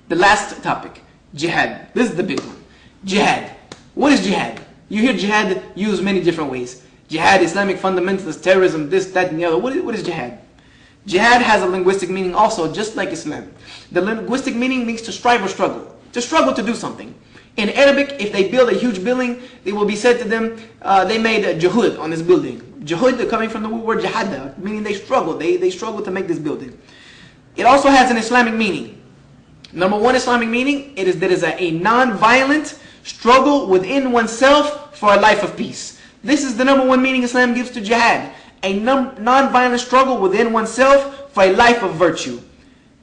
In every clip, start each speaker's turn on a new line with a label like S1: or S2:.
S1: The last topic, jihad. This is the big one. Jihad. What is jihad? You hear jihad used many different ways. Jihad, Islamic fundamentalist, terrorism, this, that, and the other. What is jihad? Jihad has a linguistic meaning also, just like Islam. The linguistic meaning means to strive or struggle. To struggle to do something. In Arabic, if they build a huge building, it will be said to them, they made a juhud on this building. Juhud coming from the word jihad, meaning they struggle. They struggle to make this building. It also has an Islamic meaning. Number one Islamic meaning, it is a non-violent struggle within oneself for a life of peace. This is the number one meaning Islam gives to jihad. A non-violent struggle within oneself for a life of virtue.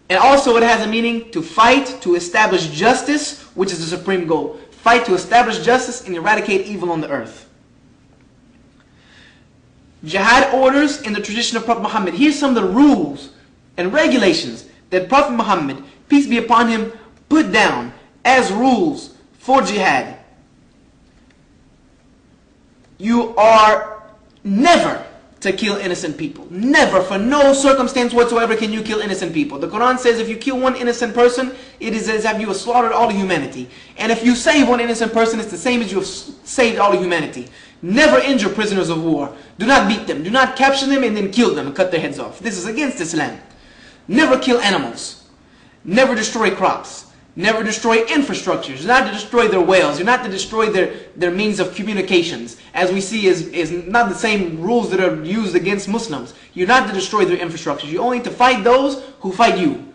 S1: And also it has a meaning to fight, to establish justice, which is the supreme goal. Fight to establish justice and eradicate evil on the earth. Jihad orders in the tradition of Prophet Muhammad. Here's some of the rules and regulations that Prophet Muhammad, peace be upon him, put down as rules for jihad. You are never to kill innocent people. Never, for no circumstance whatsoever can you kill innocent people. The Quran says if you kill one innocent person, it is as if you have slaughtered all of humanity. And if you save one innocent person, it's the same as you have saved all of humanity. Never injure prisoners of war. Do not beat them. Do not capture them and then kill them and cut their heads off. This is against Islam. Never kill animals. Never destroy crops. Never destroy infrastructures. You're not to destroy their wells. You're not to destroy their means of communications. As we see is not the same rules that are used against Muslims. You're not to destroy their infrastructures. You're only to fight those who fight you.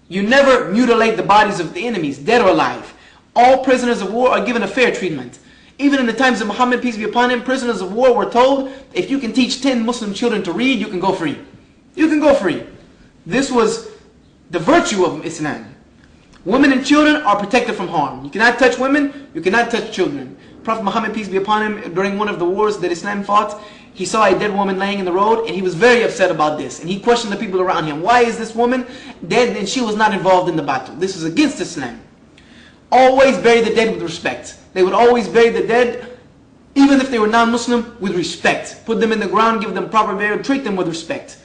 S1: You never mutilate the bodies of the enemies, dead or alive. All prisoners of war are given a fair treatment. Even in the times of Muhammad, peace be upon him, prisoners of war were told, if you can teach 10 Muslim children to read, you can go free. You can go free. This was the virtue of Islam. Women and children are protected from harm. You cannot touch women, you cannot touch children. Prophet Muhammad, peace be upon him, during one of the wars that Islam fought, he saw a dead woman laying in the road and he was very upset about this. And he questioned the people around him, why is this woman dead and she was not involved in the battle? This is against Islam. Always bury the dead with respect. They would always bury the dead, even if they were non-Muslim, with respect. Put them in the ground, give them proper burial, treat them with respect.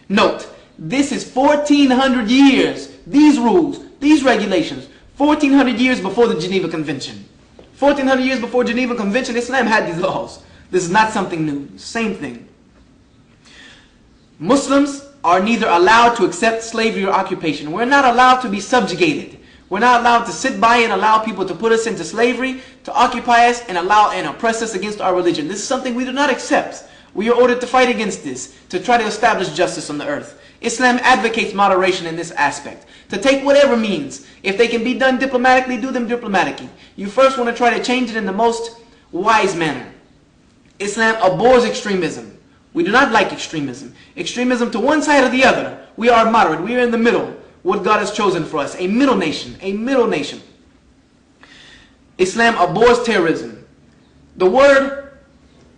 S1: Note, this is 1400 years, these rules, these regulations, 1400 years before the Geneva Convention. 1400 years before Geneva Convention, Islam had these laws. This is not something new. Same thing. Muslims are neither allowed to accept slavery or occupation. We're not allowed to be subjugated. We're not allowed to sit by and allow people to put us into slavery, to occupy us and allow and oppress us against our religion. This is something we do not accept. We are ordered to fight against this, to try to establish justice on the earth. Islam advocates moderation in this aspect. To take whatever means. If they can be done diplomatically, do them diplomatically. You first want to try to change it in the most wise manner. Islam abhors extremism. We do not like extremism. Extremism to one side or the other. We are moderate. We are in the middle. What God has chosen for us. A middle nation. A middle nation. Islam abhors terrorism. The word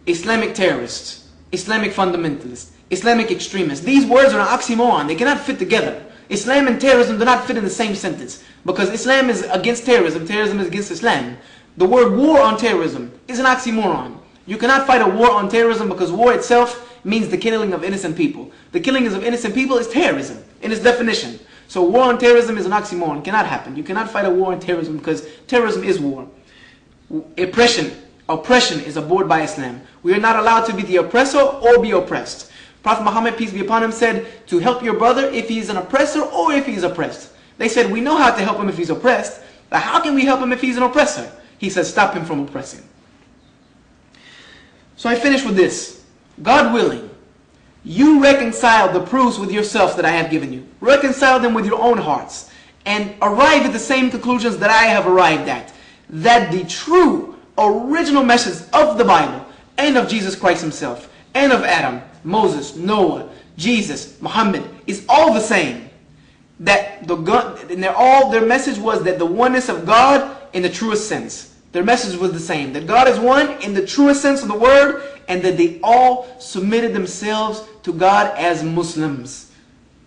S1: Islamic terrorists, Islamic fundamentalists, Islamic extremists. These words are an oxymoron. They cannot fit together. Islam and terrorism do not fit in the same sentence. Because Islam is against terrorism. Terrorism is against Islam. The word war on terrorism is an oxymoron. You cannot fight a war on terrorism because war itself means the killing of innocent people. The killing of innocent people is terrorism in its definition. So war on terrorism is an oxymoron. It cannot happen. You cannot fight a war on terrorism because terrorism is war. Oppression is abhorred by Islam. We are not allowed to be the oppressor or be oppressed. Prophet Muhammad, peace be upon him, said to help your brother if he is an oppressor or if he is oppressed. They said, we know how to help him if he's oppressed, but how can we help him if he's an oppressor? He said, stop him from oppressing. So I finish with this. God willing, you reconcile the proofs with yourself that I have given you. Reconcile them with your own hearts and arrive at the same conclusions that I have arrived at. That the true, original message of the Bible and of Jesus Christ himself and of Adam, Moses, Noah, Jesus, Muhammad is all the same. That their message was that the oneness of God in the truest sense. Their message was the same. That God is one in the truest sense of the word, and that they all submitted themselves to God as Muslims.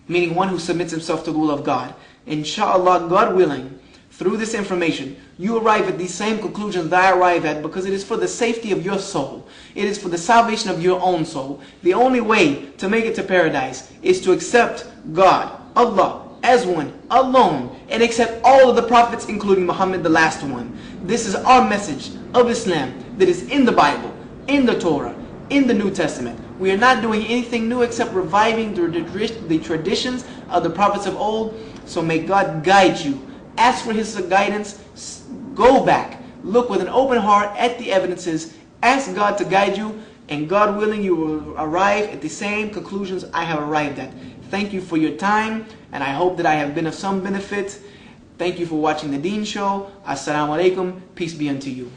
S1: Meaning one who submits himself to the will of God. Inshallah, God willing, through this information, you arrive at these same conclusions that I arrive at because it is for the safety of your soul. It is for the salvation of your own soul. The only way to make it to paradise is to accept God, Allah, as one, alone, and accept all of the prophets, including Muhammad, the last one. This is our message of Islam that is in the Bible, in the Torah, in the New Testament. We are not doing anything new except reviving the traditions of the prophets of old. So may God guide you. Ask for His guidance. Go back. Look with an open heart at the evidences. Ask God to guide you. And God willing, you will arrive at the same conclusions I have arrived at. Thank you for your time. And I hope that I have been of some benefit. Thank you for watching the Deen Show. Assalamu alaikum. Peace be unto you.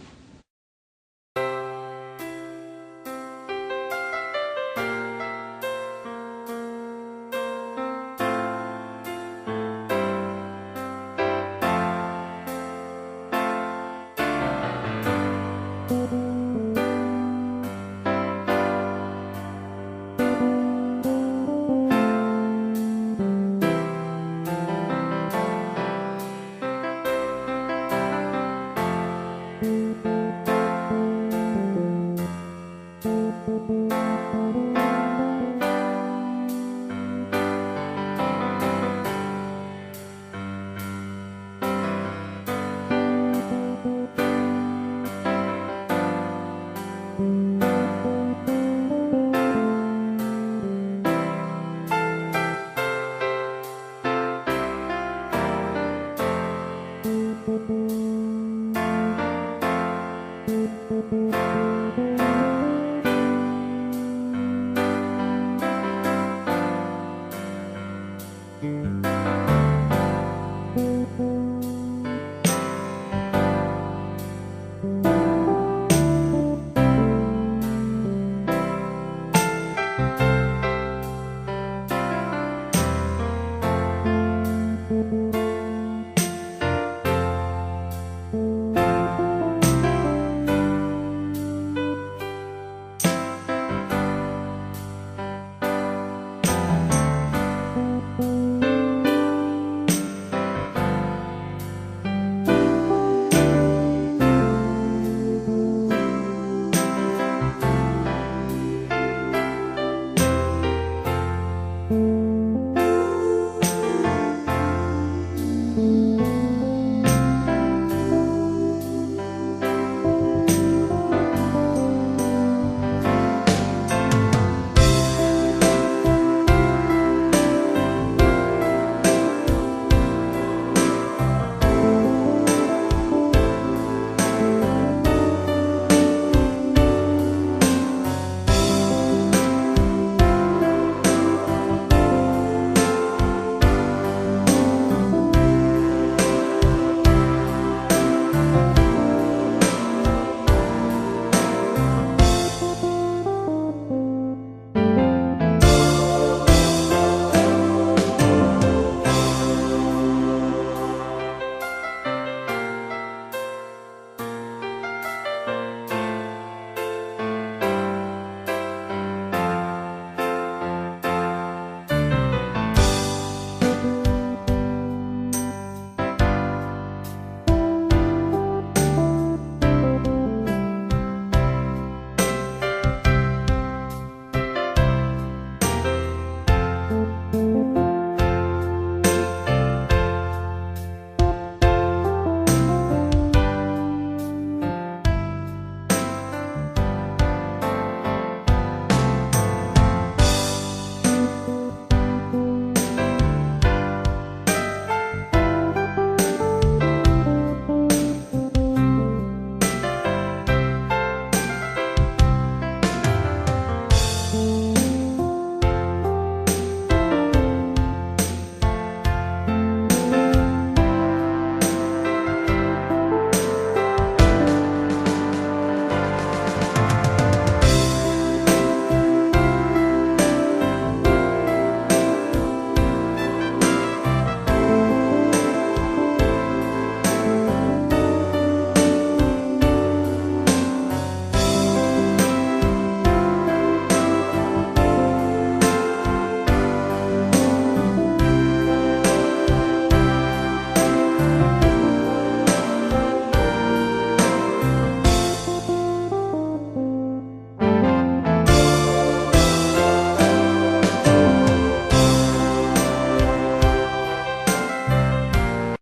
S1: Thank you.